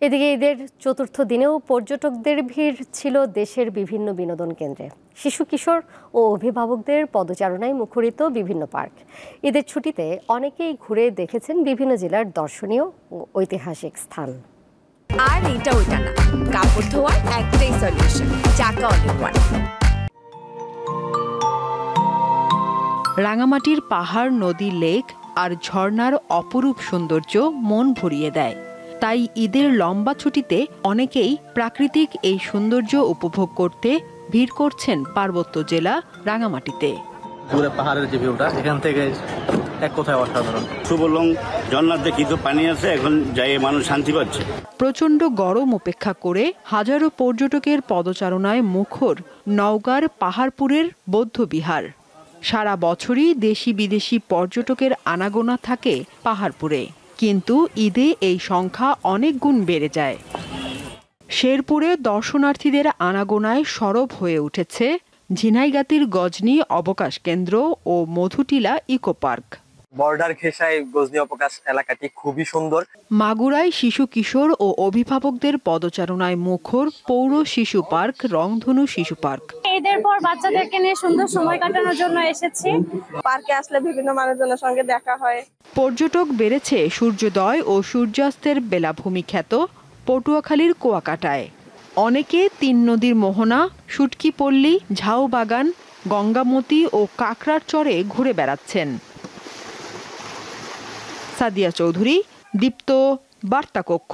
এদিকে ঈদের চতুর্থ দিনেও পর্যটকদের ভিড় ছিল দেশের বিভিন্ন বিনোদন কেন্দ্রে। শিশু কিশোর ও অভিভাবকদের পদচারণায় মুখরিত বিভিন্ন পার্ক। ঈদের ছুটিতে অনেকেই ঘুরে দেখেছেন বিভিন্ন জেলার দর্শনীয় ও ঐতিহাসিক স্থান। আর এটা ওইটা না, কাপড় ধোয়ার একটাই সলিউশন, চাকা অল ইন ওয়ান। রাঙামাটির পাহাড়, নদী, লেক আর ঝর্ণার অপরূপ সৌন্দর্য মন ভরিয়ে দেয়। তাই ঈদের লম্বা ছুটিতে অনেকেই প্রাকৃতিক এই সৌন্দর্য উপভোগ করতে ভিড় করছেন পার্বত্য জেলা রাঙামাটিতে। পাহাড়ের যে ভিউটা এখান থেকে এক কথায় অসাধারণ। সুবলং ঝর্ণার দেখি তো পানি আছে, এখন যাই মানুষ শান্তি পাচ্ছে। প্রচণ্ড গরম উপেক্ষা করে হাজারো পর্যটকের পদচারণায় মুখর নওগাঁর পাহাড়পুরের বৌদ্ধবিহার। সারা বছরই দেশি বিদেশি পর্যটকের আনাগোনা থাকে পাহাড়পুরে, কিন্তু ঈদে এই সংখ্যা অনেক গুণ বেড়ে যায়। শেরপুরে দর্শনার্থীদের আনাগোনায় সরব হয়ে উঠেছে ঝিনাইগাতির গজনী অবকাশ কেন্দ্র ও মধুটিলা ইকো পার্ক। বর্ডার ঘেঁষায় গজনী অবকাশ এলাকাটি খুবই সুন্দর। মাগুরায় শিশু কিশোর ও অভিভাবকদের পদচারণায় মুখর পৌর শিশু পার্ক, রংধনু শিশু পার্ক। ঈদের পর বাচ্চাদেরকে নিয়ে সুন্দর সময় কাটানোর জন্য এসেছি। পার্কে আসলে বিভিন্ন মানুষজনের সঙ্গে দেখা হয়। পর্যটক বেড়েছে সূর্যোদয় ও সূর্যাস্তের বেলাভূমি খ্যাত পটুয়াখালীর কুয়াকাটায়। অনেকে তিন নদীর মোহনা, শুটকিপল্লী, ঝাউবাগান, গঙ্গামতি ও কাকড়ার চরে ঘুরে বেড়াচ্ছেন। সাদিয়া চৌধুরী, দীপ্ত, বার্তা কক্ষ।